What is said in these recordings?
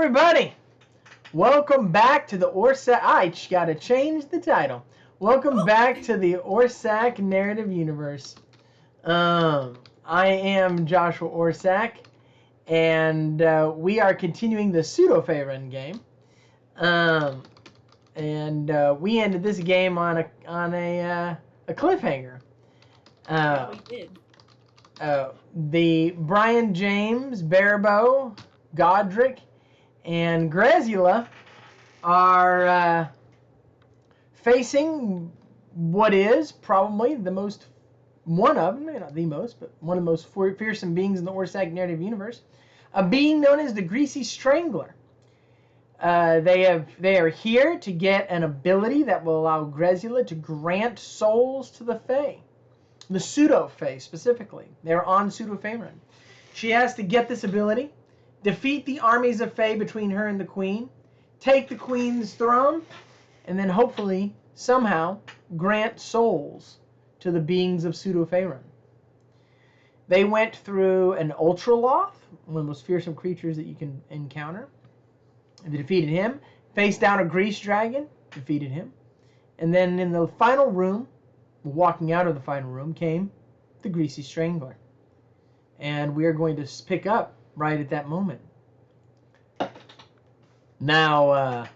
everybody! Welcome back to the Orsak. I gotta change the title. Welcome back to the Orsak narrative universe. I am Joshua Orsak, and we are continuing the Pseudo-Faerun game. We ended this game on a cliffhanger. We did. The Brian James, Bearbo, Goderick, and Grezula are facing what is probably one of them, not the most, but one of the most fearsome beings in the Orsak narrative universe, a being known as the Greasy Strangler. They are here to get an ability that will allow Grezula to grant souls to the Fae. The Pseudo-Fae specifically. They're on Pseudo-Faerun. She has to get this ability, defeat the armies of Fae between her and the Queen, take the Queen's throne, and then hopefully, somehow, grant souls to the beings of Pseudo-Faerun. They went through an Ultraloth, one of the most fearsome creatures that you can encounter. They defeated him, faced down a Grease Dragon, defeated him. And then in the final room, walking out of the final room, came the Greasy Strangler. And we are going to pick up right at that moment. Now,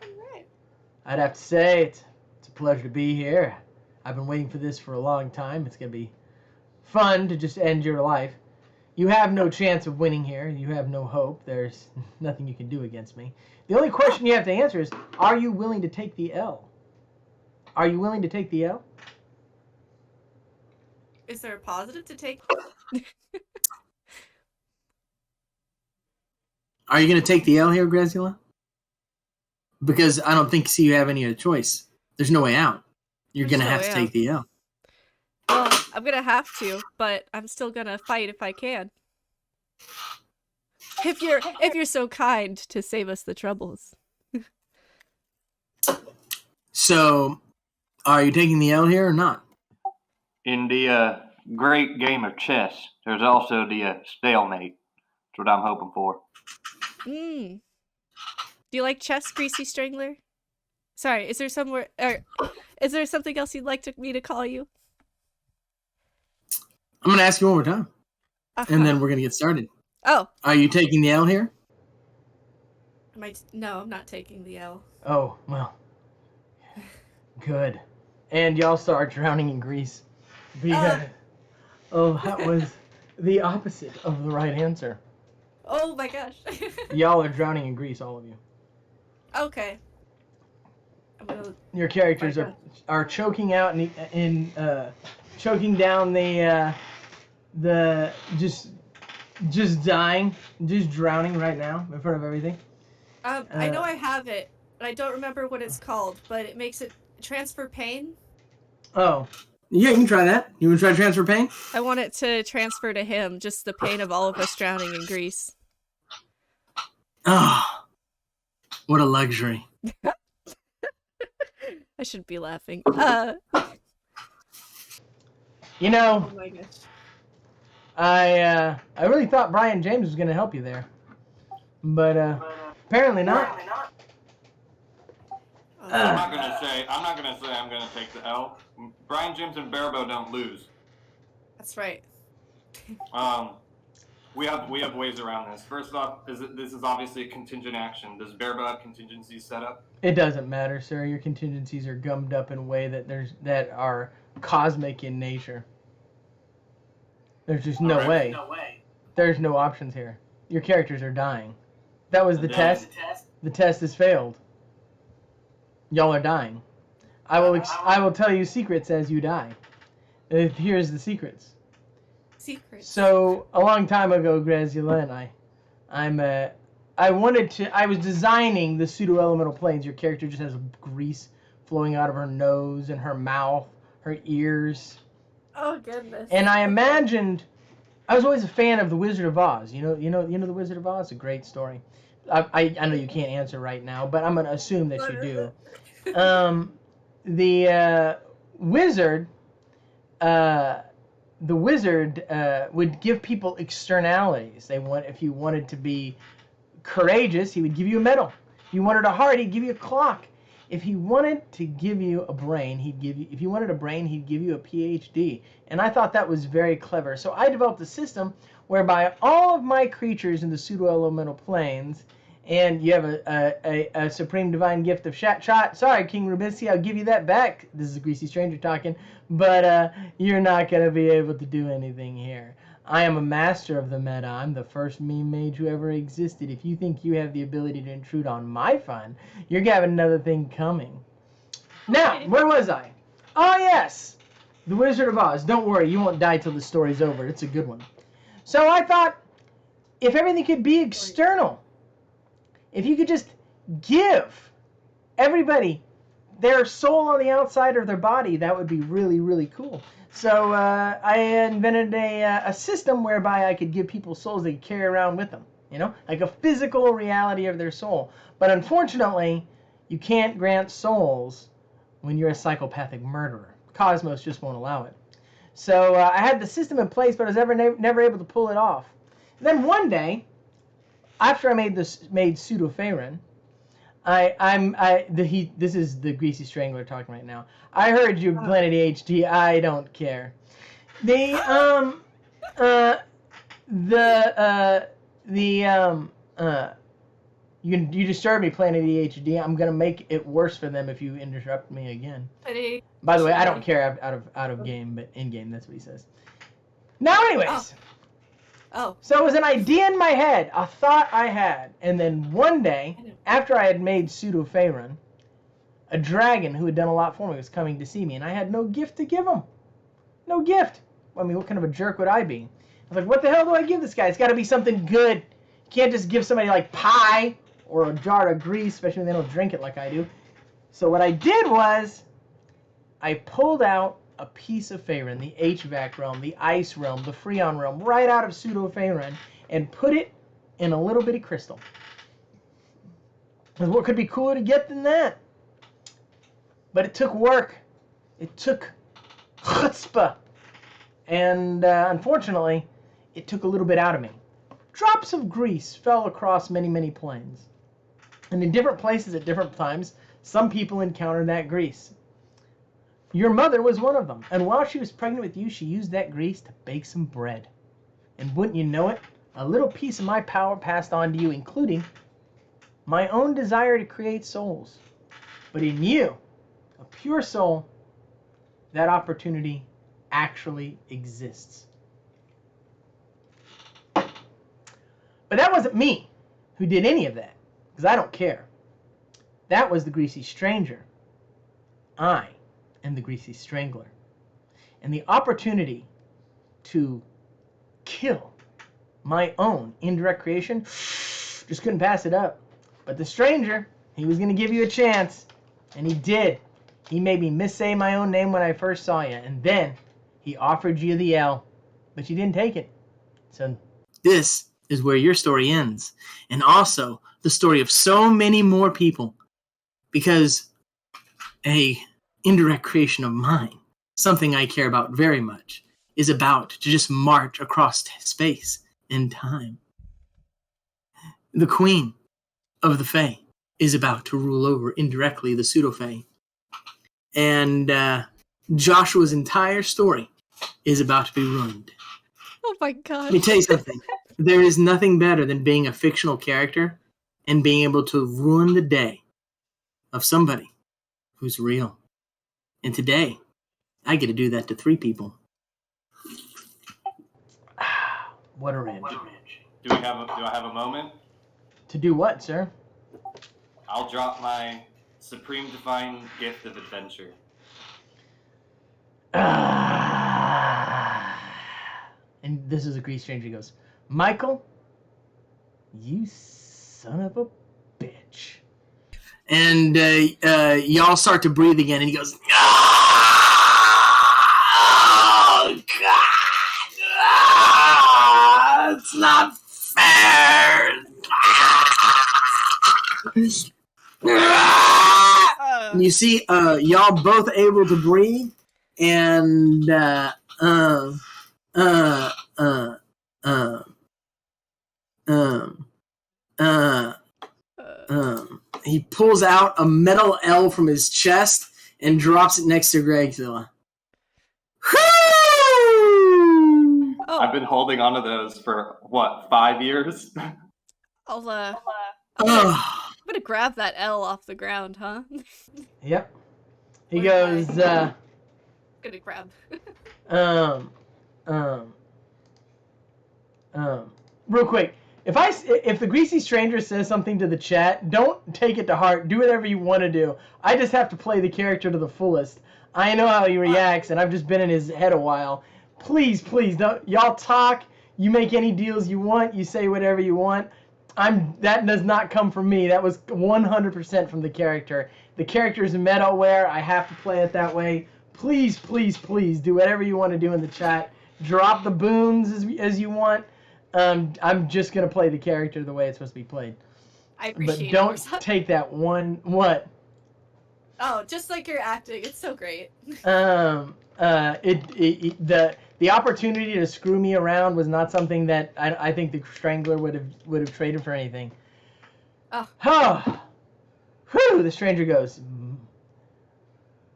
I'd have to say it's a pleasure to be here. I've been waiting for this for a long time. It's going to be fun to just end your life. You have no chance of winning here. You have no hope. There's nothing you can do against me. The only question you have to answer is, are you willing to take the L? Are you willing to take the L? Is there a positive to take? Are you going to take the L here, Grezula? Because I don't see you have any other choice. There's no way out. You're going to have to take the L. Well, I'm going to have to, but I'm still going to fight if I can. If you're so kind to save us the troubles. So, are you taking the L here or not? In the great game of chess, there's also the stalemate. That's what I'm hoping for. Do you like chess, Greasy Strangler? Sorry, is there something else you'd like me to call you? I'm going to ask you one more time. And then we're going to get started. Oh. Are you taking the L here? No, I'm not taking the L. Oh, well. Good. And y'all start drowning in grease. Because, that was the opposite of the right answer. Oh my gosh. Y'all are drowning in grease, all of you. Okay. Your characters are choking out in choking down the just dying, just drowning right now in front of everything. I know I have it, but I don't remember what it's called, but it makes it transfer pain. Oh. Yeah, you can try that. You want to try transfer pain? I want it to transfer to him, just the pain of all of us drowning in grease. Oh, what a luxury. I shouldn't be laughing. You know, oh my gosh. I really thought Brian James was going to help you there. But apparently not. I'm not gonna say I'm gonna take the L. Brian James and Bearbo don't lose. That's right. We have ways around this. First off, this is obviously a contingent action. Does Bearbo have contingencies set up? It doesn't matter, sir. Your contingencies are gummed up in a way that are cosmic in nature. There's just no way. There's no options here. Your characters are dying. That was the test. The test has failed. Y'all are dying. I will tell you secrets as you die. Here's the secrets. Secrets. So a long time ago, Grezula and I was designing the pseudo-elemental planes. Your character just has grease flowing out of her nose and her mouth, her ears. Oh goodness. And I imagined, I was always a fan of The Wizard of Oz. You know The Wizard of Oz? It's a great story. I know you can't answer right now, but I'm going to assume that you do. The wizard would give people externalities. If you wanted to be courageous, he would give you a medal. If you wanted a heart, he'd give you a clock. If he wanted to give you a brain, if you wanted a brain, he'd give you a PhD. And I thought that was very clever. So I developed a system whereby all of my creatures in the pseudo-elemental planes, and you have a supreme divine gift of shot. Sorry, King Rubisky, I'll give you that back. This is a Greasy Stranger talking. But you're not going to be able to do anything here. I am a master of the meta. I'm the first meme mage who ever existed. If you think you have the ability to intrude on my fun, you're going to have another thing coming. Now, where was I? Oh, yes. The Wizard of Oz. Don't worry, you won't die till the story's over. It's a good one. So I thought, if everything could be external, if you could just give everybody their soul on the outside of their body, that would be really, really cool. So I invented a system whereby I could give people souls they could carry around with them, you know, like a physical reality of their soul. But unfortunately, you can't grant souls when you're a psychopathic murderer. Cosmos just won't allow it. So I had the system in place, but I was never able to pull it off. And then one day, after I made Pseudo-Faerun, this is the Greasy Strangler talking right now. I heard you, Planet HD. I don't care. You disturb me, Planet HD. I'm gonna make it worse for them if you interrupt me again. By the way, I don't care out of game, but in game, that's what he says. Now, anyways. Oh. So it was an idea in my head, a thought I had, and then one day, after I had made Pseudo-Faerun, a dragon who had done a lot for me was coming to see me, and I had no gift to give him. No gift. I mean, what kind of a jerk would I be? I was like, what the hell do I give this guy? It's got to be something good. You can't just give somebody like pie or a jar of grease, especially when they don't drink it like I do. So what I did was, I pulled out a piece of Faerun, the HVAC realm, the ice realm, the Freon realm, right out of Pseudo-Faerun, and put it in a little bitty crystal. Because what could be cooler to get than that? But it took work. It took chutzpah. And unfortunately, it took a little bit out of me. Drops of grease fell across many, many planes. And in different places at different times, some people encountered that grease. Your mother was one of them. And while she was pregnant with you, she used that grease to bake some bread. And wouldn't you know it, a little piece of my power passed on to you, including my own desire to create souls. But in you, a pure soul, that opportunity actually exists. But that wasn't me who did any of that, because I don't care. That was the Greasy Stranger. I am the Greasy Strangler. And the opportunity to kill my own indirect creation, just couldn't pass it up. But the stranger, he was going to give you a chance, and he did. He made me missay my own name when I first saw you, and then he offered you the L, but you didn't take it. So this is where your story ends, and also the story of so many more people, because a indirect creation of mine, something I care about very much, is about to just march across space and time. The Queen of the Fae is about to rule over indirectly the Pseudo-Fae. And Joshua's entire story is about to be ruined. Oh my god. Let me tell you something. There is nothing better than being a fictional character and being able to ruin the day of somebody who's real. And today, I get to do that to 3 people. What a wrench. Do I have a moment? To do what, sir? I'll drop my supreme divine gift of adventure. And this is a Grease Stranger. He goes, Michael, you son of a bitch. And y'all start to breathe again, and he goes, oh, God, it's not fair. And you see y'all both able to breathe, and He pulls out a metal L from his chest and drops it next to Grezula. Oh, I've been holding on to those for, 5 years? I'm Ugh. gonna grab that L off the ground, huh? Yep. He What goes, gonna grab. real quick. If the Greasy Stranger says something to the chat, don't take it to heart. Do whatever you want to do. I just have to play the character to the fullest. I know how he reacts, and I've just been in his head a while. Please, don't. Y'all talk. You make any deals you want. You say whatever you want. That does not come from me. That was 100% from the character. The character is meta-aware. I have to play it that way. Please do whatever you want to do in the chat. Drop the boons as you want. I'm just gonna play the character the way it's supposed to be played. I appreciate it. But don't take that one. What? Oh, just like you're acting. It's so great. The opportunity to screw me around was not something that I think the Strangler would have traded for anything. Oh. Whew, the Stranger goes,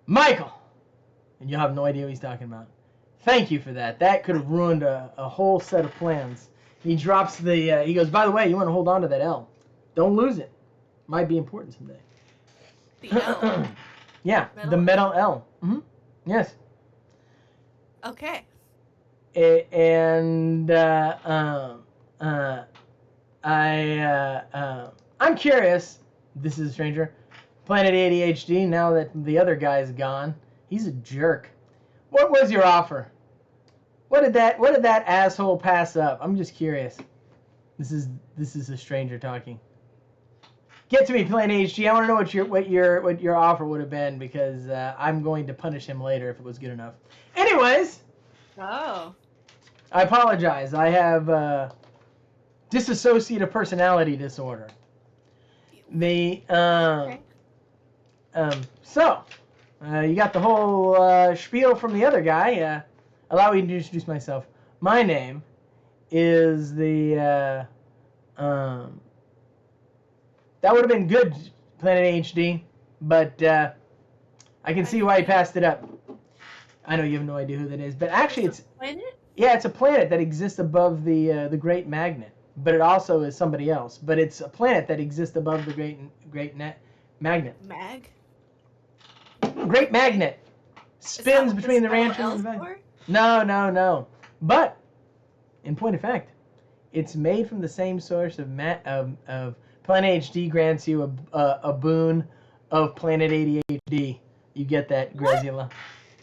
Michael, and you'll have no idea what he's talking about. Thank you for that. That could have ruined a whole set of plans. He drops the. He goes, by the way, you want to hold on to that L. Don't lose it. Might be important someday. The L. Yeah, metal the metal L. Mm-hmm. Yes. Okay. I'm curious. This is a Stranger. Planet ADHD. Now that the other guy's gone, he's a jerk. What was your offer? What did that asshole pass up? I'm just curious. This is a Stranger talking. Get to me, Planet ADHD. I want to know what your offer would have been, because I'm going to punish him later if it was good enough. Anyways. Oh. I apologize. I have dissociative personality disorder. You got the whole spiel from the other guy. Allow me to introduce myself. My name is the that would have been good, Planet HD, but I can see why he passed it up. I know you have no idea who that is, but actually it's planet? Yeah, it's a planet that exists above the Great Magnet, but it also is somebody else. But it's a planet that exists above the Great Magnet. Great Magnet spins between the ranch and the valley. No. But in point of fact, it's made from the same source of Planet HD grants you a boon of Planet ADHD. You get that, Grezula.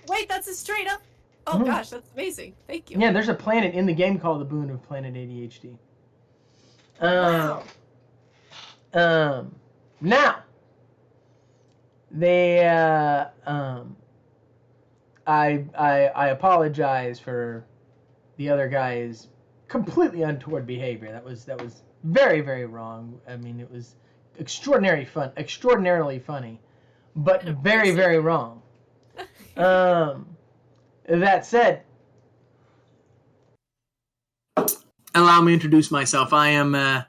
Wait, that's a straight up. Oh gosh, that's amazing. Thank you. Yeah, there's a planet in the game called the Boon of Planet ADHD. Wow. Now, they I apologize for the other guy's completely untoward behavior. That was very, very wrong. I mean, it was extraordinarily funny, but very, very wrong. That said, allow me to introduce myself. I am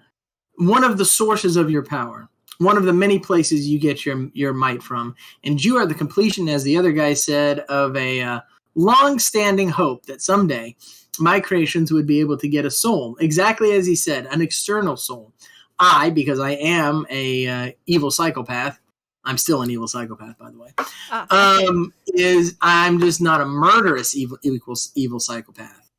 one of the sources of your power, one of the many places you get your might from, and you are the completion, as the other guy said, of a long-standing hope that someday my creations would be able to get a soul, exactly as he said, an external soul. I, because I am a evil psychopath, I'm still an evil psychopath, by the way. I'm just not a murderous evil psychopath.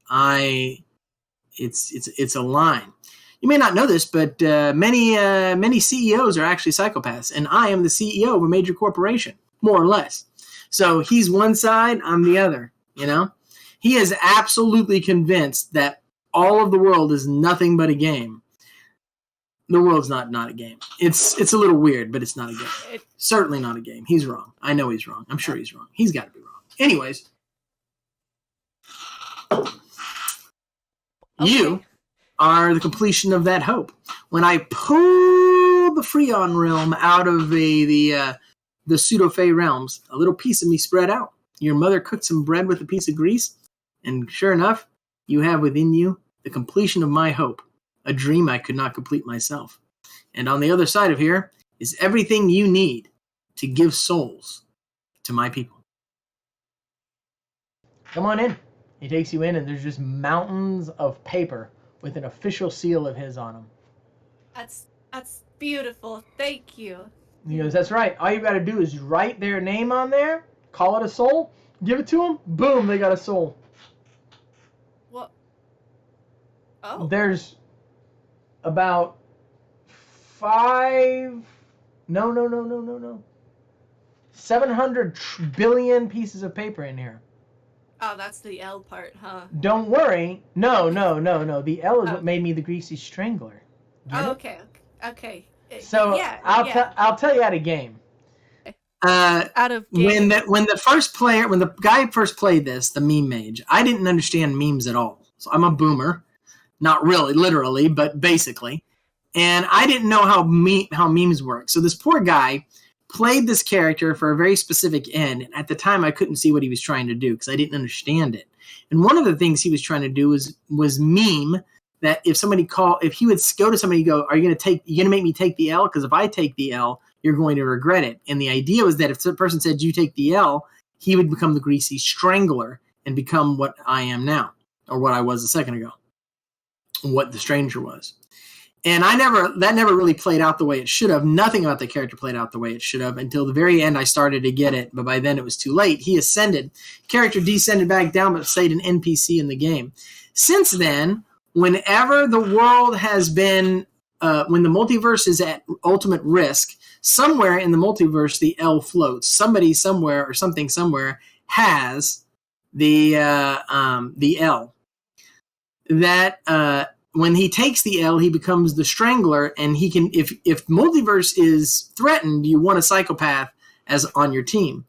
It's a line. You may not know this, but many CEOs are actually psychopaths, and I am the CEO of a major corporation, more or less. So he's one side, I'm the other. You know, he is absolutely convinced that all of the world is nothing but a game. The world's not a game. It's a little weird, but it's not a game. Certainly not a game. He's wrong. I know he's wrong. I'm sure he's wrong. He's got to be wrong. Anyways, you are the completion of that hope. When I pulled the Freon realm out of the Pseudo-Fae realms, a little piece of me spread out. Your mother cooked some bread with a piece of grease, and sure enough, you have within you the completion of my hope. A dream I could not complete myself. And on the other side of here is everything you need to give souls to my people. Come on in. He takes you in, and there's just mountains of paper with an official seal of his on them. That's beautiful. Thank you. He goes, that's right. All you got to do is write their name on there, call it a soul, give it to them, boom, they got a soul. What? Oh. There's about 700 billion pieces of paper in here. Oh, that's the L part, huh? Don't worry. No. The L is what made me the Greasy Strangler. Get it? Okay. So yeah, I'll tell you out of game. Out of game. When the guy first played this, the meme mage, I didn't understand memes at all. So I'm a boomer, not really, literally, but basically, and I didn't know how memes work. So this poor guy played this character for a very specific end, and at the time I couldn't see what he was trying to do because I didn't understand it. And one of the things he was trying to do was meme that if he would go to somebody and go, are you going to make me take the L? Because if I take the L, you're going to regret it. And the idea was that if the person said, you take the L, he would become the Greasy Strangler and become what I am now, or what I was a second ago, what the stranger was. And that never really played out the way it should have. Nothing about the character played out the way it should have until the very end I started to get it, but by then it was too late. He ascended. Character descended back down, but stayed an NPC in the game. Since then, whenever the world has been, when the multiverse is at ultimate risk, somewhere in the multiverse the L floats. Somebody somewhere or something somewhere has the L. That when he takes the L, he becomes the Strangler, and he can, if multiverse is threatened, you want a psychopath as on your team.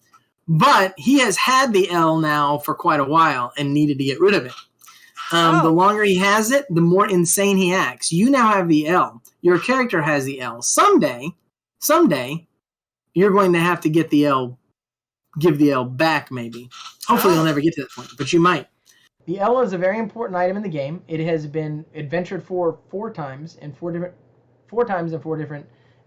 But he has had the L now for quite a while and needed to get rid of it. The longer he has it, the more insane he acts. You now have the L. Your character has the L. Someday, you're going to have to get the L, give the L back, maybe. Hopefully you'll never get to that point, but you might. The L is a very important item in the game. It has been adventured for four times in four different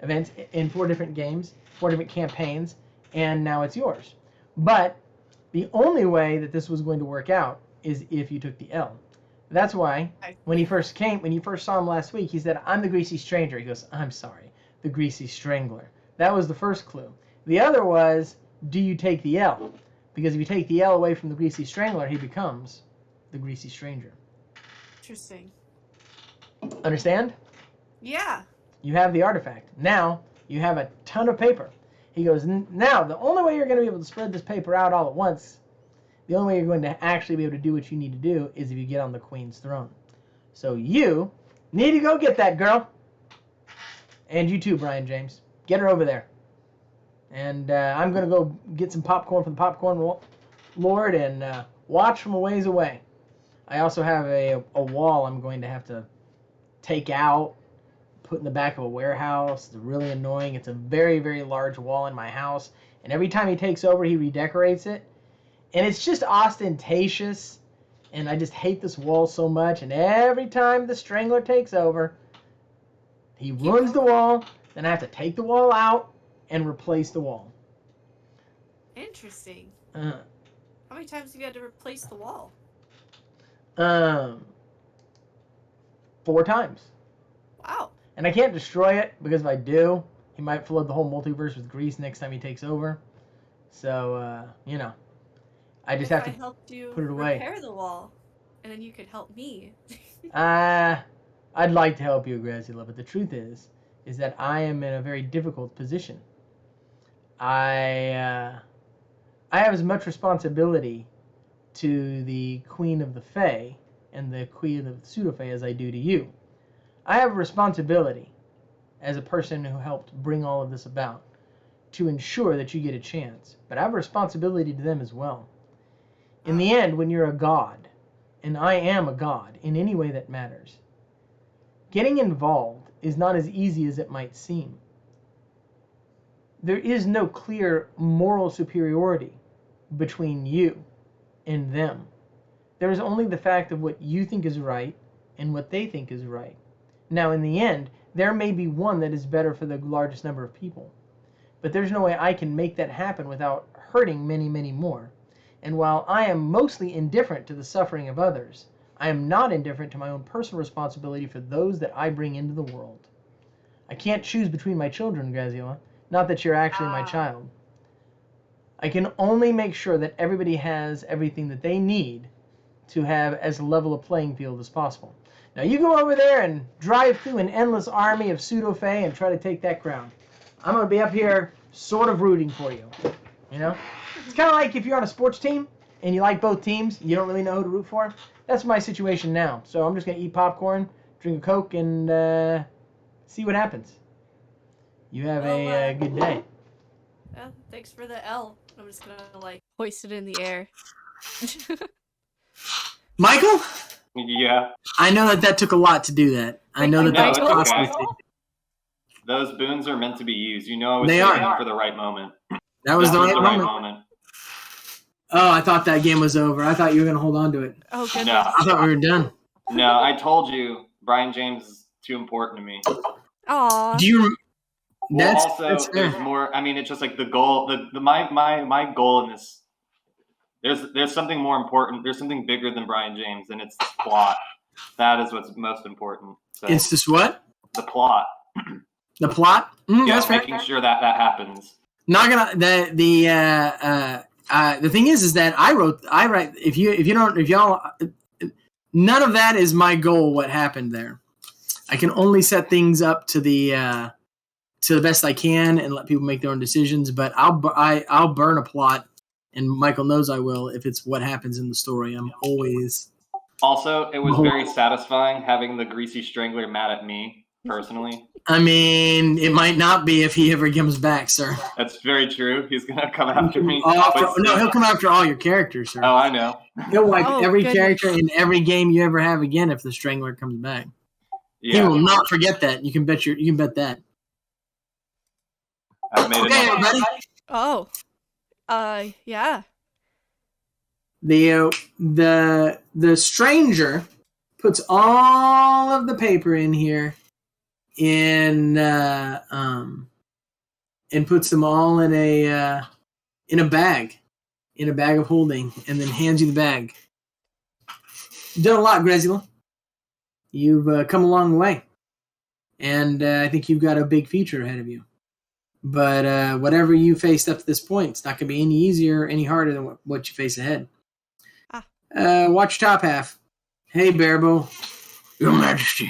events, in 4 different games, 4 different campaigns, and now it's yours. But the only way that this was going to work out is if you took the L. That's why when you first saw him last week, he said, I'm the Greasy Stranger. He goes, I'm sorry, the Greasy Strangler. That was the first clue. The other was, do you take the L? Because if you take the L away from the Greasy Strangler, he becomes the Greasy Stranger. Interesting. Understand? Yeah. You have the artifact. Now, you have a ton of paper. He goes, now, the only way you're going to be able to spread this paper out all at once, the only way you're going to actually be able to do what you need to do is if you get on the Queen's throne. So you need to go get that girl. And you too, Brian James. Get her over there. And I'm going to go get some popcorn from the Popcorn Lord and watch from a ways away. I also have a wall I'm going to have to take out, put in the back of a warehouse. It's really annoying. It's a very, very large wall in my house. And every time he takes over, he redecorates it. And it's just ostentatious. And I just hate this wall so much. And every time the Strangler takes over, he ruins the wall. Then I have to take the wall out and replace the wall. Interesting. How many times have you had to replace the wall? 4 times. Wow. And I can't destroy it, because if I do, he might flood the whole multiverse with grease next time he takes over. So, I just have to put it away. Repair the wall, and then you could help me. I'd like to help you, Grezula, but the truth is that I am in a very difficult position. I have as much responsibility to the Queen of the Fae and the Queen of the Pseudo-Fae as I do to you. I have a responsibility as a person who helped bring all of this about to ensure that you get a chance. But I have a responsibility to them as well. In the end, when you're a god, and I am a god in any way that matters, getting involved is not as easy as it might seem. There is no clear moral superiority between you and them. There is only the fact of what you think is right and what they think is right. Now, in the end, there may be one that is better for the largest number of people. But there's no way I can make that happen without hurting many, many more. And while I am mostly indifferent to the suffering of others, I am not indifferent to my own personal responsibility for those that I bring into the world. I can't choose between my children, Grezula. Not that you're actually my child. I can only make sure that everybody has everything that they need to have as level a playing field as possible. Now you go over there and drive through an endless army of Pseudo-Fae and try to take that crown. I'm going to be up here sort of rooting for you. You know? It's kind of like if you're on a sports team and you like both teams, you don't really know who to root for. That's my situation now. So I'm just going to eat popcorn, drink a Coke, and see what happens. You have a good day. Thanks for the L. I'm just going to, like, hoist it in the air. Michael? Yeah. I know that took a lot to do that. I know that No, was it's costly. okay. Those boons are meant to be used. You know, I was They saving are. for the right moment. That was the This right moment. Oh, I thought that game was over. I thought you were going to hold on to it. Oh, goodness. No, I thought we were done. no, I told you, Brian James is too important to me. Aw. Do you... Well, That's also, fair. there's more. I mean, it's just like the goal. My goal in this. There's something more important. There's something bigger than Brian James, and it's the plot. That is what's most important. So, It's just what? the plot. The plot? Yeah, That's fair. making sure that happens. Not gonna the thing is that I write if y'all none of that is my goal. What happened there? I can only set things up to the best I can and let people make their own decisions. But I'll burn a plot, and Michael knows I will if it's what happens in the story. I'm always. Also, it was very satisfying having the greasy strangler mad at me personally. I mean, it might not be if he ever comes back, sir. That's very true. He's gonna come after me. No, he'll come after all your characters, sir. Oh, I know. He'll wipe Oh, every goodness. character in every game you ever have again if the Strangler comes back. He Yeah, will not forget that. You can bet that. I've made Okay, it. everybody. Oh. Yeah. The stranger puts all of the paper in here and puts them all in a bag of holding, and then hands you the bag. You've done a lot, Grezula. You've come a long way, and I think you've got a big future ahead of you. But whatever you faced up to this point, it's not going to be any easier, any harder than what you face ahead. Watch top half. Hey, Bearbo. Your Majesty,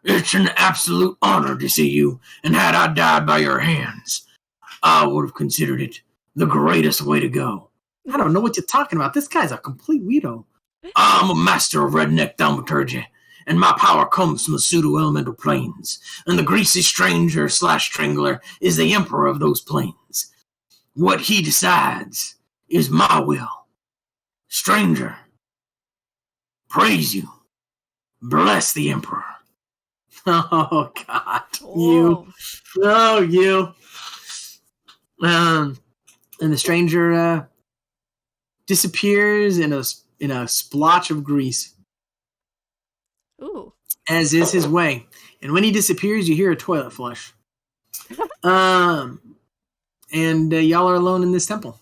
it's an absolute honor to see you, and had I died by your hands, I would have considered it the greatest way to go. I don't know what you're talking about. This guy's a complete weirdo. I'm a master of redneck thaumaturgy, and my power comes from the pseudo-elemental planes, and the greasy stranger / strangler is the emperor of those planes. What he decides is my will. Stranger, praise you. Bless the emperor. Oh, God. Whoa. You. And the stranger disappears in a splotch of grease, Ooh. as is his way. And when he disappears, you hear a toilet flush. And y'all are alone in this temple.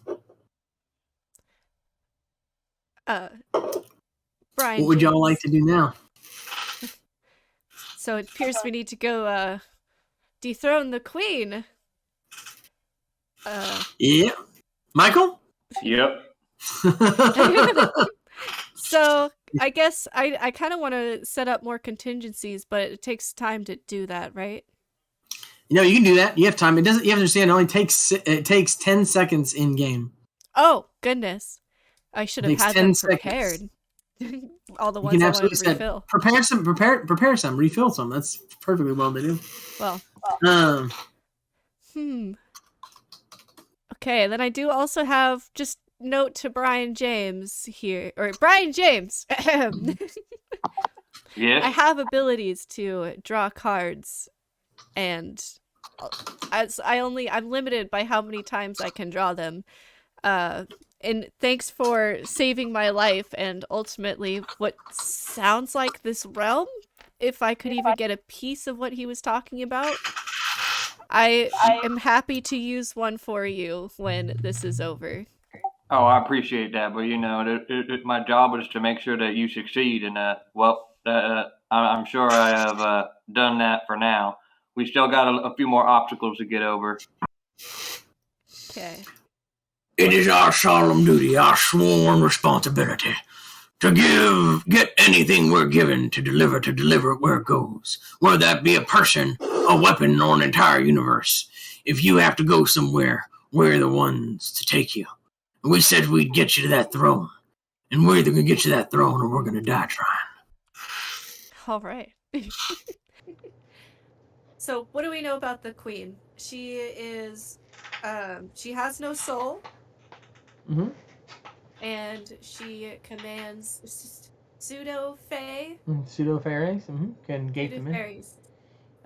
Brian. What would y'all James. like to do now? So it appears we need to go dethrone the queen. Yeah. Michael? Yep. So I guess I kind of want to set up more contingencies, but it takes time to do that, right? No, you can do that. You have time. It doesn't. You have to understand. It takes 10 seconds in game. Oh goodness, I should have Takes had 10 them seconds. prepared. All the You ones can I absolutely wanted to set, refill. prepare some, refill some. That's perfectly well to do. Well, Um, okay, then I do also have just note to Brian James here, or Brian James. I Yes. have abilities to draw cards, and I'm limited by how many times I can draw them. And thanks for saving my life and ultimately what sounds like this realm. if I could even get a piece of what he was talking about. I am happy to use one for you when this is over. Oh, I appreciate that, but my job is to make sure that you succeed, and I'm sure I have done that for now. We still got a few more obstacles to get over. Okay. It is our solemn duty, our sworn responsibility, to get anything we're given to deliver it where it goes. Whether that be a person, a weapon, or an entire universe. If you have to go somewhere, we're the ones to take you. And we said we'd get you to that throne. And we're either going to get you to that throne or we're going to die trying. All right. So, what do we know about the queen? She is, she has no soul. Mm-hmm. And she commands Pseudo-Fae. Pseudo-Fairies. Mm-hmm. Can gate them in. Pseudo-Fairies.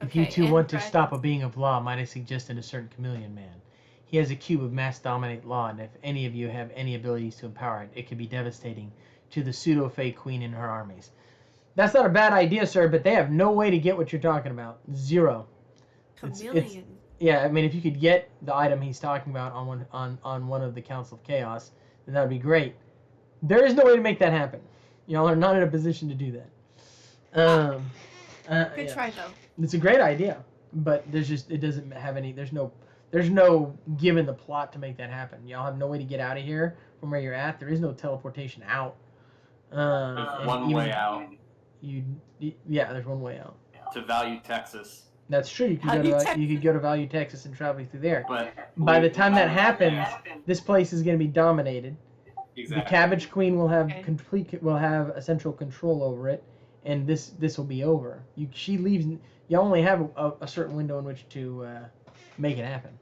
If you Okay, two and want to dragons. stop a being of law, might I suggest a certain chameleon man? He has a cube of mass dominate law, and if any of you have any abilities to empower it, it could be devastating to the Pseudo-Fae queen and her armies. That's not a bad idea, sir, but they have no way to get what you're talking about. Zero. Chameleon. Yeah, I mean, if you could get the item he's talking about on one of the Council of Chaos, then that would be great. There is no way to make that happen. Y'all are not in a position to do that. Good Yeah. try, though. It's a great idea, but it doesn't have any. There's no given the plot to make that happen. Y'all have no way to get out of here from where you're at. There is no teleportation out. There's one way out. There's one way out. To Value, Texas. That's true. You could go to Value, Texas, and travel through there. But by the time that happens, this place is going to be dominated. Exactly. The Cabbage Queen will have Okay. will have essential control over it, and this will be over. She leaves. You only have a certain window in which to make it happen.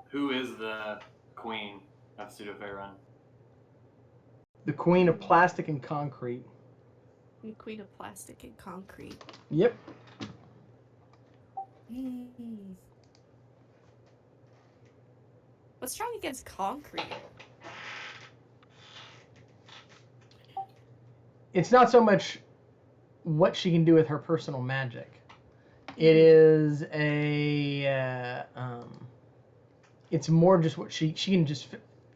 Who is the queen of Pseudo-Faerun? The Queen of Plastic and Concrete. Queen of Plastic and Concrete. Yep. What's strong against concrete? It's not so much what she can do with her personal magic. It is it's more just what she can just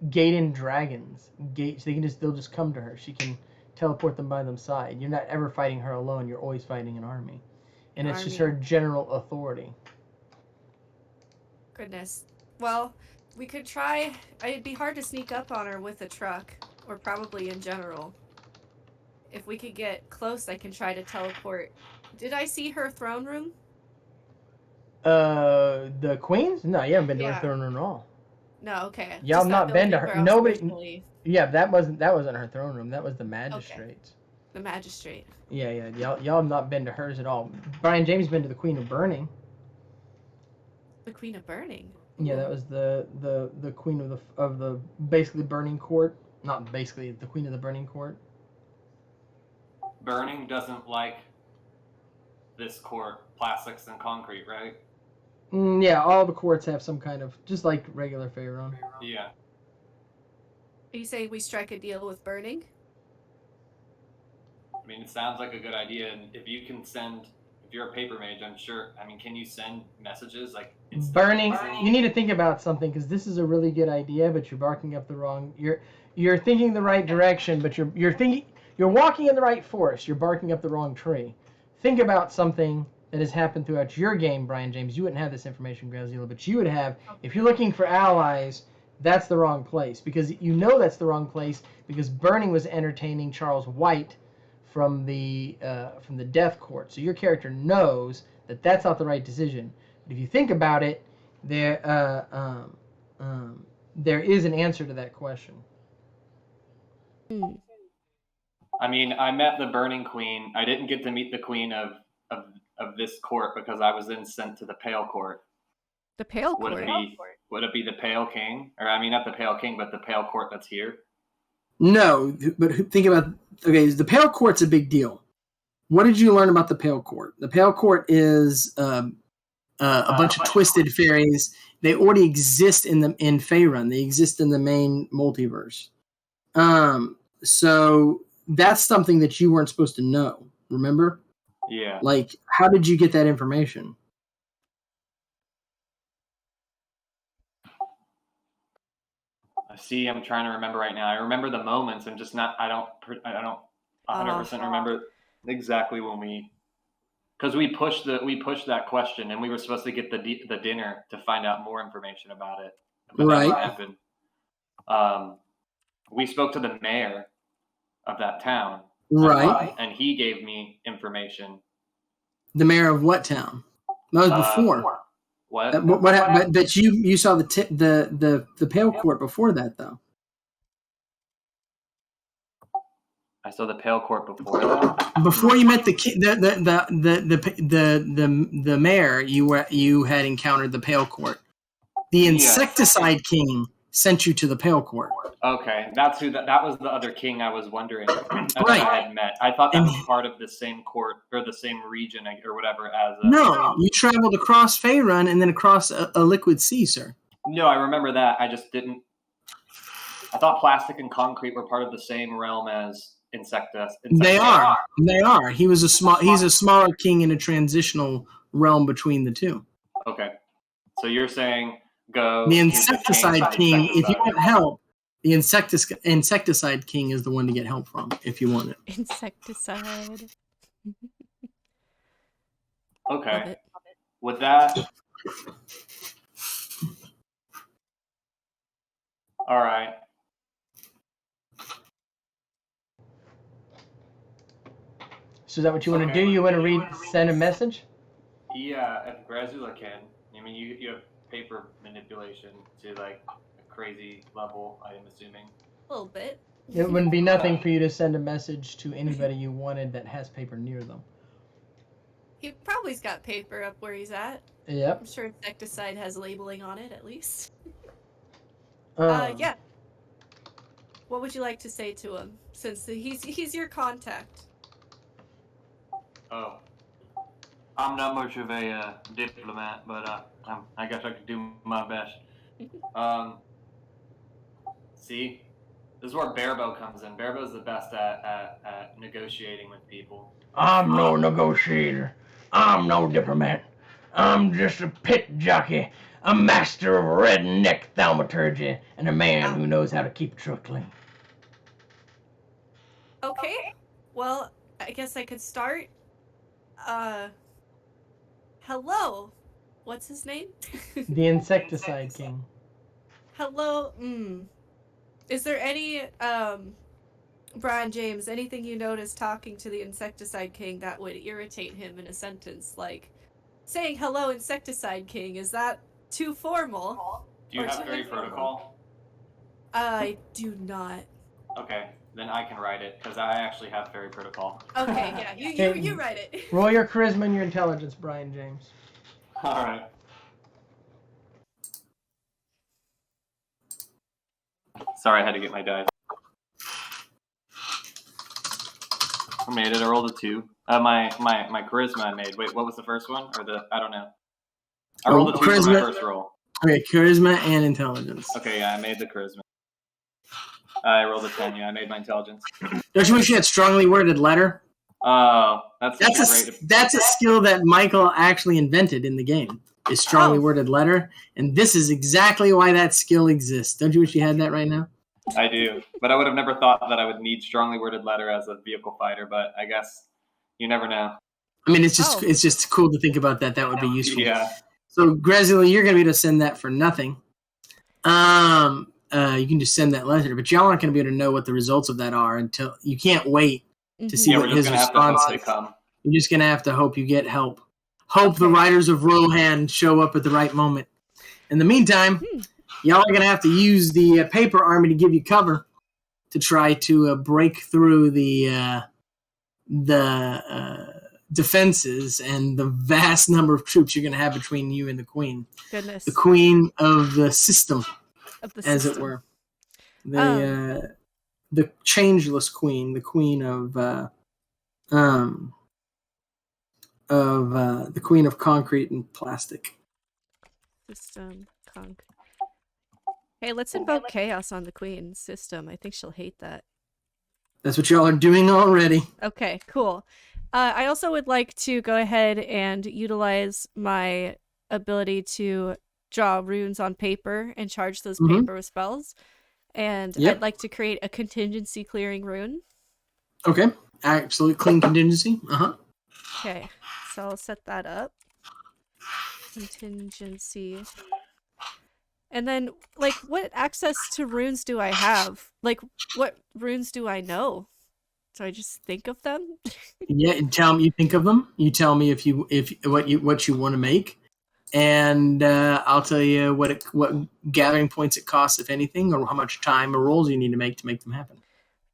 gate in dragons. They'll just come to her. She can teleport them by them side. You're not ever fighting her alone. You're always fighting an army. And it's just her general authority. Goodness. Well, we could try. It'd be hard to sneak up on her with a truck, or probably in general. If we could get close, I can try to teleport. Did I see her throne room? The Queen's? No, you haven't been to her throne room at all. No, okay. Y'all have not been to her. Nobody. Originally... Yeah, that wasn't her throne room. That was the magistrate's. Okay. The magistrate. Yeah. Y'all have not been to hers at all. Brian James been to the Queen of Burning. The Queen of Burning. Yeah, that was the Queen of the basically Burning Court. Not basically the Queen of the Burning Court. Burning doesn't like this court, plastics and concrete, right? Yeah, all the courts have some kind of, just like regular Faerun. Yeah. Are you saying we strike a deal with Burning? I mean, it sounds like a good idea, and if you can send, if you're a paper mage, I'm sure, I mean, can you send messages, like, Burning, you need to think about something, because this is a really good idea, but you're barking up the wrong, you're thinking the right direction, but you're walking in the right forest, you're barking up the wrong tree. Think about something that has happened throughout your game, Brian James. You wouldn't have this information, Grezula, but you would have, if you're looking for allies, that's the wrong place, because you know that's the wrong place, because Burning was entertaining Charles White from the Death Court. So your character knows that that's not the right decision. But if you think about it, there is an answer to that question. I mean, I met the Burning Queen. I didn't get to meet the queen of this court because I was then sent to the Pale Court. The Pale Court? Would it be the Pale King? Or, I mean, not the Pale King, but the Pale Court that's here? No, but think about, okay, the Pale Court's a big deal. What did you learn about the Pale Court? The Pale Court is a bunch of twisted fairies. They already exist in Faerun. They exist in the main multiverse. So that's something that you weren't supposed to know. Remember? Yeah. Like, how did you get that information? See, I'm trying to remember right now. I remember the moments. I'm just not. I don't 100% remember exactly when because we pushed that question, and we were supposed to get the dinner to find out more information about it, but that didn't happen. We spoke to the mayor of that town, Right. and he gave me information. The mayor of what town? That was before. What? What happened? But you saw the Pale Court before that, though. I saw the Pale Court before that. Before you met the mayor, you had encountered the Pale Court. The Insecticide King sent you to the Pale Court. Okay, that's who that was the other king I was wondering that I had met. I thought that was part of the same court or the same region or whatever as No, you traveled across Faerun and then across a liquid sea, sir. No, I remember that. I just didn't. I thought plastic and concrete were part of the same realm as Insecta. They are. They are. He's a smaller king in a transitional realm between the two. Okay. So you're saying go the Insecticide King, if you want help, the Insecticide King is the one to get help from if you want it. Insecticide. Okay. With that. All right. So is that what you want to do? You want to send a message? Yeah, if Grezula can. I mean, you have paper manipulation to like a crazy level, I am assuming. A little bit. It wouldn't be nothing for you to send a message to anybody you wanted that has paper near them. He probably's got paper up where he's at. Yep. I'm sure Insecticide has labeling on it at least. Yeah. What would you like to say to him, since he's your contact? Oh, I'm not much of a diplomat, but I guess I could do my best. See, this is where Bearbo comes in. Bearbo's the best at negotiating with people. I'm no negotiator. I'm no diplomat. I'm just a pit jockey, a master of redneck thaumaturgy, and a man who knows how to keep a truck clean. Okay, well, I guess I could start. Hello. What's his name? The Insecticide King. Hello. Is there any, Brian James, anything you notice talking to the Insecticide King that would irritate him in a sentence? Like, saying hello, Insecticide King, is that too formal? Do you have fairy protocol? I do not. Okay, then I can write it, because I actually have fairy protocol. Okay, yeah, you write it. Roll your charisma and your intelligence, Brian James. Alright. Sorry, I had to get my dice. I made it. I rolled a 2. My charisma I made. Wait, what was the first one? I don't know. I rolled a 2 for my first roll. Okay, charisma and intelligence. Okay, yeah, I made the charisma. I rolled a 10. Yeah, I made my intelligence. Don't you wish you had strongly worded letter? Oh, that's a skill that Michael actually invented in the game. Is strongly worded letter, and this is exactly why that skill exists. Don't you wish you had that right now? I do, but I would have never thought that I would need strongly worded letter as a vehicle fighter. But I guess you never know. I mean, it's just cool to think about that. That would be useful. Yeah. So Grezula, you're going to be able to send that for nothing. You can just send that letter, but y'all aren't going to be able to know what the results of that are until you can't wait to see what his response is. You're just going to have to hope you get help. Hope the Riders of Rohan show up at the right moment. In the meantime, y'all are going to have to use the paper army to give you cover to try to break through the defenses and the vast number of troops you're going to have between you and the Queen. Goodness. The Queen of the system, as system. it were. The changeless Queen, the Queen of the Queen of concrete and plastic. System, concrete. Hey, let's invoke chaos on the Queen system. I think she'll hate that. That's what y'all are doing already. Okay, cool. I also would like to go ahead and utilize my ability to draw runes on paper and charge those paper with spells. And I'd like to create a contingency clearing rune. Okay. Absolute clean contingency. Okay, so I'll set that up. Contingency. And then, like, what access to runes do I have? Like, what runes do I know? So I just think of them? Yeah, and tell me you think of them. You tell me if what you want to make, and I'll tell you what gathering points it costs, if anything, or how much time or rolls you need to make them happen.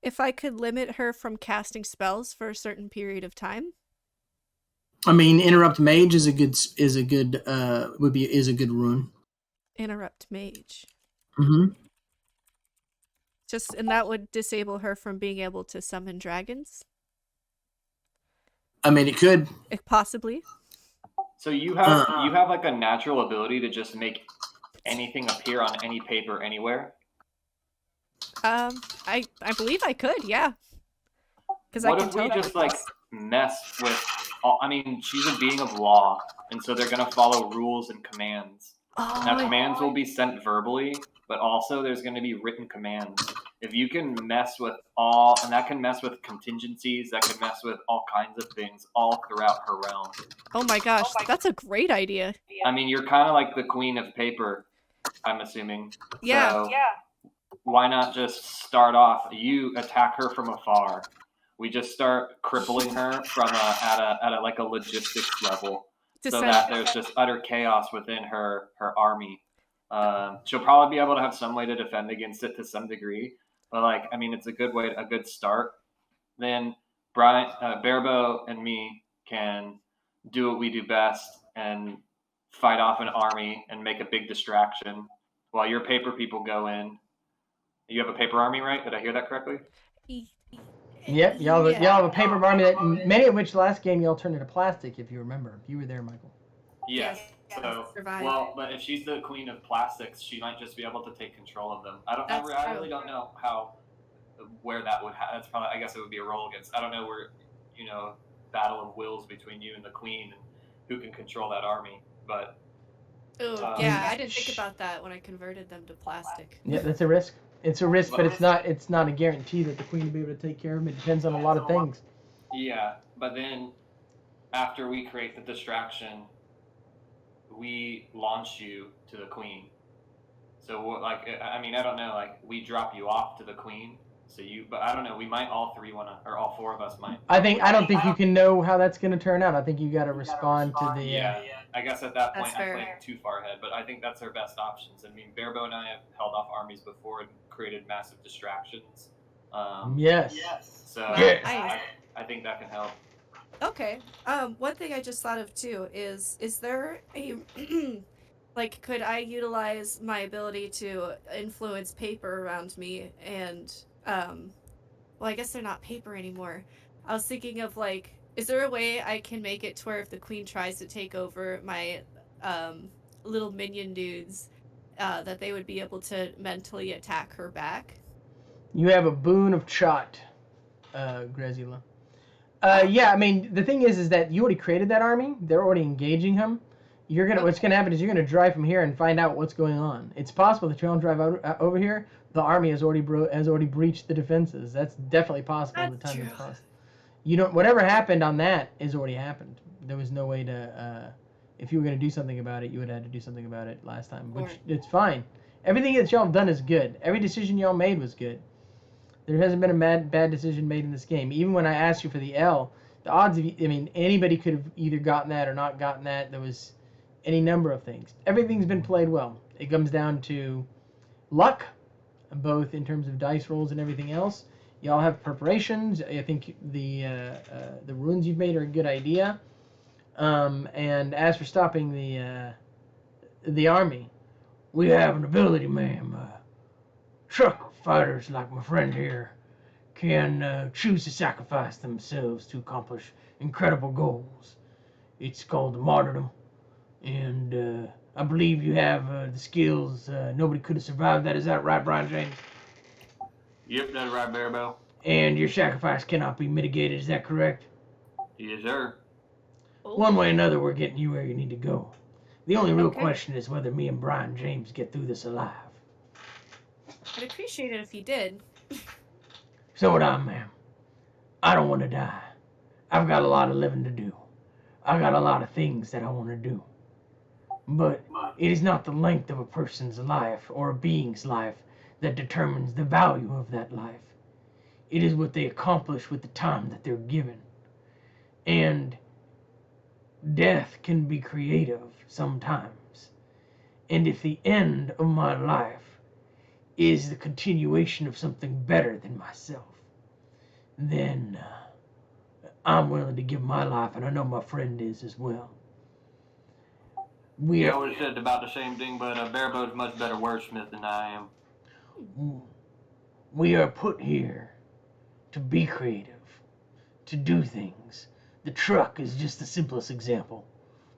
If I could limit her from casting spells for a certain period of time. I mean, interrupt mage is a good rune. Interrupt mage. Mm-hmm. And that would disable her from being able to summon dragons? I mean, it could. Possibly. So you have like a natural ability to just make anything appear on any paper anywhere? I believe I could, yeah. Because I can tell. What if we just like mess with? I mean, she's a being of law, and so they're gonna follow rules and commands. Now, commands will be sent verbally, but also there's going to be written commands. If you can mess with and that can mess with contingencies, that can mess with all kinds of things all throughout her realm. Oh my gosh, that's a great idea. I mean, you're kind of like the queen of paper, I'm assuming. Yeah. So why not just start off, you attack her from afar. We just start crippling her from at a logistics level. So that there's just utter chaos within her army. She'll probably be able to have some way to defend against it to some degree, but like, I mean, it's a good start. Then Brian, Bearbo, and me can do what we do best and fight off an army and make a big distraction while your paper people go in. You have a paper army, right? Did I hear that correctly? Yep, y'all have a paper army that many of which last game y'all turned into plastic, if you remember. You were there, Michael. Yes. So, well, but if she's the queen of plastics, she might just be able to take control of them. I really don't know where that would happen. That's probably, I guess it would be a roll against. I don't know where, battle of wills between you and the queen and who can control that army. But yeah, I didn't think about that when I converted them to plastic. Yeah, that's a risk. It's a risk, but it's not a guarantee that the queen will be able to take care of them. It depends on a lot of things. Yeah, but then after we create the distraction, we launch you to the queen. So, like, I mean, I don't know, like, we drop you off to the queen. But I don't know. We might all four of us might. I don't think you can know how that's going to turn out. I think you got to respond to the. Yeah. I guess at that point I played too far ahead, but I think that's our best options. I mean, Bearbo and I have held off armies before and created massive distractions. Yes. So yes. I think that can help. Okay. One thing I just thought of too is there a like, could I utilize my ability to influence paper around me and well, I guess they're not paper anymore. I was thinking of, like, is there a way I can make it to where if the queen tries to take over my little minion dudes, that they would be able to mentally attack her back? You have a boon of shot, Grezula. Yeah, I mean, the thing is that you already created that army. They're already engaging him. What's gonna happen is you're gonna drive from here and find out what's going on. It's possible that you don't drive over here. The army has already breached the defenses. That's definitely possible. That's the time true. has passed. Whatever happened on that has already happened. There was no way to. If you were gonna do something about it, you would have had to do something about it last time, which it's fine. Everything that y'all have done is good. Every decision y'all made was good. There hasn't been a bad decision made in this game. Even when I asked you for the L, the odds of anybody could have either gotten that or not gotten that. There was any number of things. Everything's been played well. It comes down to luck, both in terms of dice rolls and everything else. Y'all have preparations. I think the runes you've made are a good idea. And as for stopping the army, we have an ability, ma'am. Truck fighters like my friend here can choose to sacrifice themselves to accomplish incredible goals. It's called the martyrdom. And I believe you have the skills. Nobody could have survived that. Is that right, Brian James? Yep, that's right, Bearbo. And your sacrifice cannot be mitigated. Is that correct? Yes, sir. Oh, One way or another, we're getting you where you need to go. The only real Okay. question is whether me and Brian James get through this alive. I'd appreciate it if you did. So would I, ma'am. I don't want to die. I've got a lot of living to do. I got a lot of things that I want to do. But it is not the length of a person's life or a being's life that determines the value of that life. It is what they accomplish with the time that they're given. And death can be creative sometimes. And if the end of my life is the continuation of something better than myself, then I'm willing to give my life, and I know my friend is as well. We always said about the same thing, but Bearbo's much better wordsmith than I am. We are put here to be creative, to do things. The truck is just the simplest example,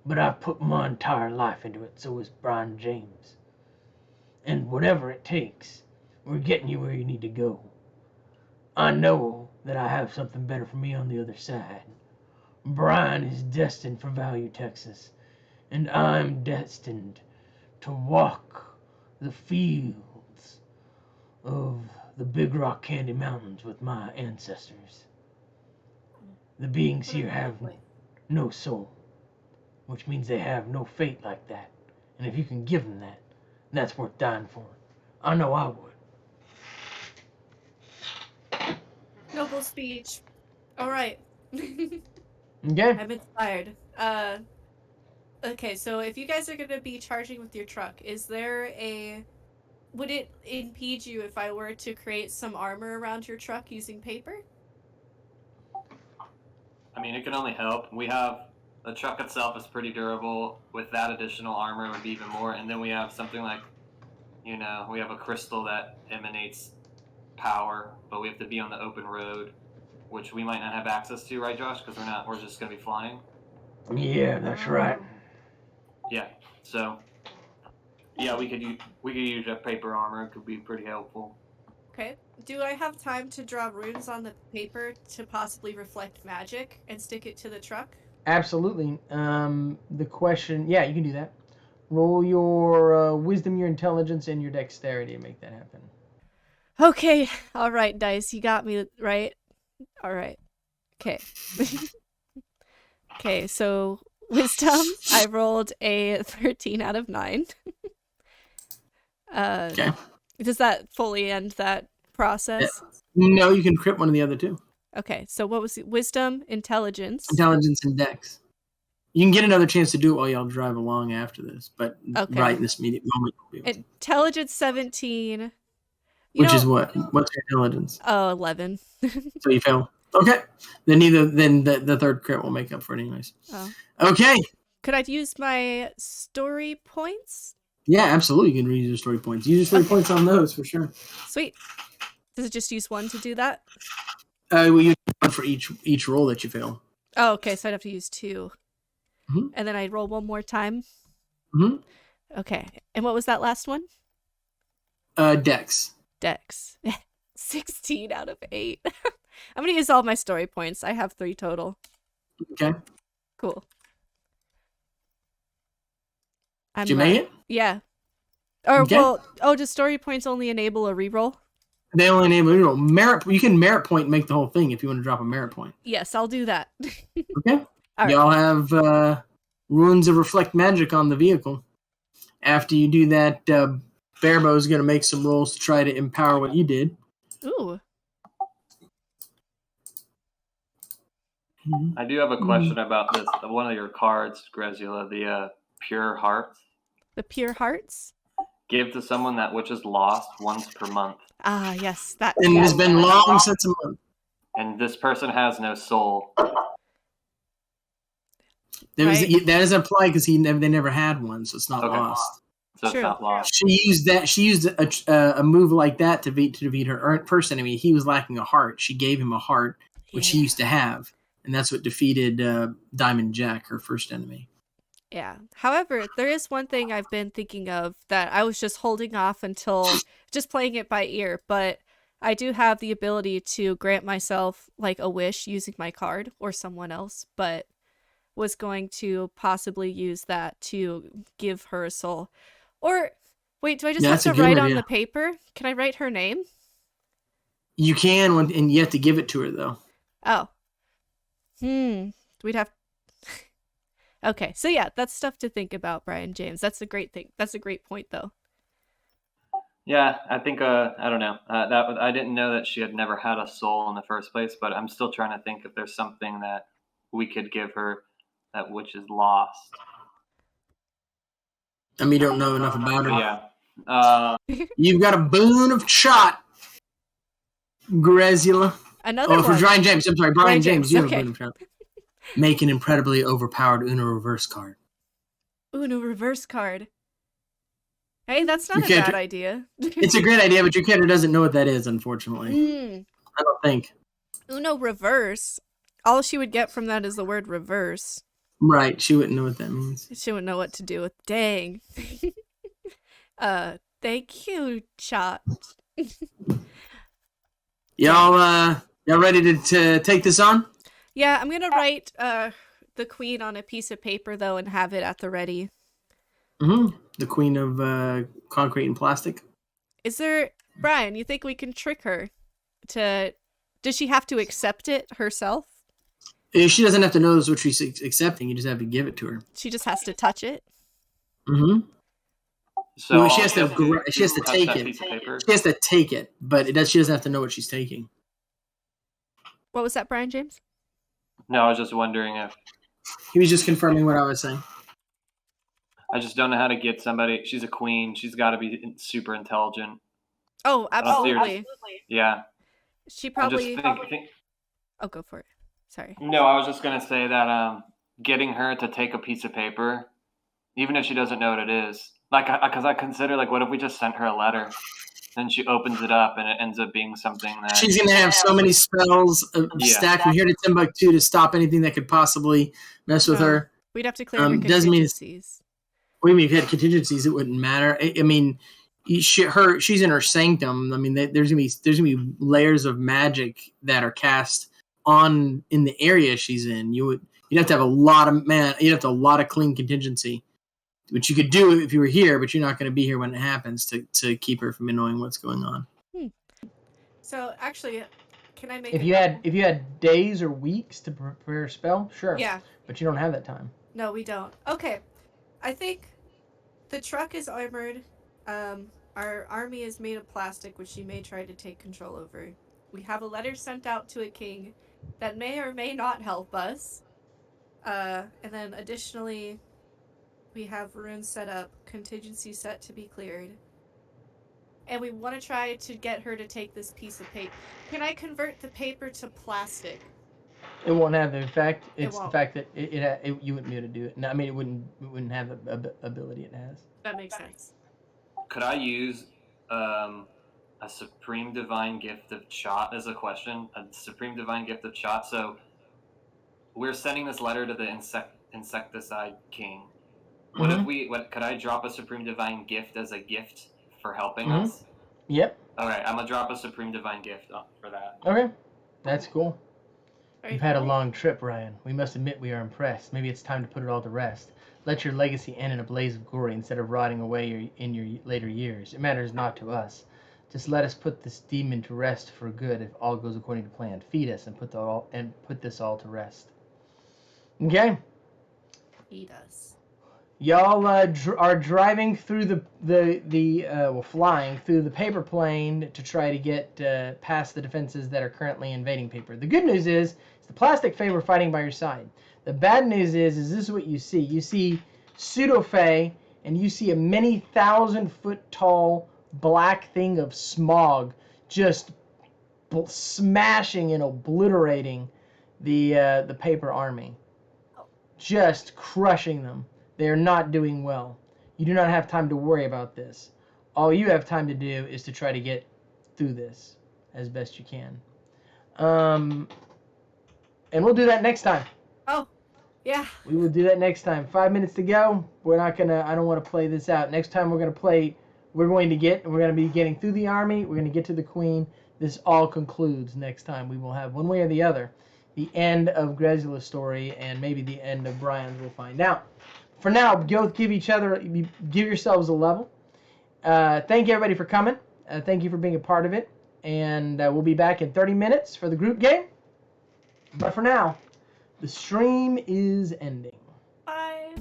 but I've put my entire life into it, so has Brian James. And whatever it takes, we're getting you where you need to go. I know that I have something better for me on the other side. Brian is destined for Value, Texas, and I'm destined to walk the fields of the Big Rock Candy Mountains with my ancestors. The beings here have no soul, which means they have no fate like that. And if you can give them that, that's worth dying for. I know I would. Noble speech. All right. Okay? I'm inspired. Okay, so if you guys are going to be charging with your truck, would it impede you if I were to create some armor around your truck using paper? I mean, it can only help. The truck itself is pretty durable. With that additional armor, it would be even more. And then we have something like, we have a crystal that emanates power, but we have to be on the open road, which we might not have access to, right, Josh? Because we're just going to be flying. Yeah, that's right. Yeah. So, yeah, we could use that paper armor. It could be pretty helpful. Okay. Do I have time to draw runes on the paper to possibly reflect magic and stick it to the truck? Absolutely. The question, yeah, you can do that. Roll your wisdom, your intelligence, and your dexterity to make that happen. Okay. All right, dice. You got me, right? All right. Okay. Okay, so wisdom, I rolled a 13 out of 9. Okay. Does that fully end that process? No, you can crit one of the other two. Okay, so what was it? Wisdom, intelligence. Intelligence and dex. You can get another chance to do it while y'all drive along after this, but right in this immediate moment. Intelligence 17. Which is what? What's your intelligence? Oh, 11. So you fail. Okay. Then the third crit will make up for it anyways. Oh. Okay. Could I use my story points? Yeah, absolutely. You can reuse your story points. Use your story points on those for sure. Sweet. Does it just use one to do that? Well, you use one for each roll that you fail. Oh, okay. So I'd have to use 2. Mm-hmm. And then I'd roll one more time. Mm-hmm. Okay. And what was that last one? Dex. Dex. 16 out of 8. I'm going to use all my story points. I have 3 total. Okay. Cool. Did you make it? Yeah. Or, okay. Does story points only enable a reroll? They only enable a reroll. Merit. You can merit point and make the whole thing if you want to drop a merit point. Yes, I'll do that. Okay. All y'all have runes of reflect magic on the vehicle. After you do that, Bearbo's going to make some rolls to try to empower what you did. Ooh. I do have a question about this. One of your cards, Grezula, the Pure Hearts. The Pure Hearts? Give to someone that which is lost once per month. Ah, yes. That. And it has been long since a month. And this person has no soul. That doesn't apply because they never had one, so it's not lost. So it's not lost. She used a move like that to defeat her first enemy. He was lacking a heart. She gave him a heart, which he used to have, and that's what defeated Diamond Jack, her first enemy. Yeah. However, there is one thing I've been thinking of that I was just holding off until just playing it by ear, but I do have the ability to grant myself like a wish using my card or someone else, but was going to possibly use that to give her a soul. Or wait, do I just Yeah, have that's a to good write on idea. the paper? Can I write her name? You can, and you have to give it to her though. Oh. We'd have. Okay, so yeah, that's stuff to think about, Brian James. That's a great thing. That's a great point, though. Yeah, I think I don't know. That I didn't know that she had never had a soul in the first place, but I'm still trying to think if there's something that we could give her that which is lost. I mean, you don't know enough about her. Yeah. You've got a boon of shot, Grezula. Another for one. Brian James. I'm sorry, Brian James. You have okay. a boon of shot. Make an incredibly overpowered Uno reverse card. Uno reverse card. Hey, that's not a bad idea. It's a great idea, but your character doesn't know what that is, unfortunately. I don't think. Uno reverse. All she would get from that is the word reverse. Right, she wouldn't know what that means. She wouldn't know what to do with. Dang. Thank you, chat. Y'all ready to take this on? Yeah, I'm gonna write the queen on a piece of paper though, and have it at the ready. Mm-hmm. The queen of concrete and plastic. Is there, Brian? You think we can trick her? Does she have to accept it herself? She doesn't have to know what she's accepting. You just have to give it to her. She just has to touch it. Mm-hmm. So well, she has to take it. She has to take it, but she doesn't have to know what she's taking. What was that, Brian James? No, I was just wondering if... He was just confirming what I was saying. I just don't know how to get somebody... She's a queen. She's got to be super intelligent. Oh, absolutely. Yeah. She probably... Think... Oh, go for it. Sorry. No, I was just going to say that getting her to take a piece of paper, even if she doesn't know what it is, because I consider, what if we just sent her a letter? Then she opens it up and it ends up being something that... She's going to have so many spells stacked from here to Timbuktu to stop anything that could possibly mess with her. We'd have to clear her contingencies. What do you mean if you had contingencies? It wouldn't matter. I mean, she's in her sanctum. I mean, there's gonna be layers of magic that are cast in the area she's in. You'd have to have a lot of clean contingency, which you could do if you were here, but you're not going to be here when it happens to keep her from knowing what's going on. So actually, can I make? If you had days or weeks to prepare a spell, sure. Yeah. But you don't have that time. No, we don't. Okay, I think the truck is armored. Our army is made of plastic, which she may try to take control over. We have a letter sent out to a king that may or may not help us. And then additionally, we have runes set up, contingency set to be cleared. And we want to try to get her to take this piece of paper. Can I convert the paper to plastic? It won't have the effect. It's the fact that you wouldn't be able to do it. No, I mean, it wouldn't have the ability it has. That makes sense. Could I use a supreme divine gift of shot as a question? A supreme divine gift of shot. So we're sending this letter to the insecticide king. What if could I drop a supreme divine gift as a gift for helping us? Yep. Okay, I'm gonna drop a supreme divine gift for that. Okay, that's cool. You've had a long trip, Ryan. We must admit we are impressed. Maybe it's time to put it all to rest. Let your legacy end in a blaze of glory instead of rotting away in your later years. It matters not to us. Just let us put this demon to rest for good if all goes according to plan. Feed us and put this all to rest. Okay. Feed us. Y'all are driving through flying through the paper plane to try to get past the defenses that are currently invading paper. The good news is it's the plastic Fae we're fighting by your side. The bad news is this is what you see. You see Pseudo-Fae, and you see a many 1,000-foot tall black thing of smog just smashing and obliterating the paper army. Just crushing them. They are not doing well. You do not have time to worry about this. All you have time to do is to try to get through this as best you can. And we'll do that next time. Oh, yeah. We will do that next time. 5 minutes to go. We're not gonna. I don't want to play this out. Next time we're gonna be getting through the army. We're gonna get to the queen. this all concludes next time. We will have, one way or the other, the end of Grezula's story and maybe the end of Brian's. We'll find out. For now, go give yourselves a level. Thank you, everybody, for coming. Thank you for being a part of it. And we'll be back in 30 minutes for the group game. But for now, the stream is ending. Bye.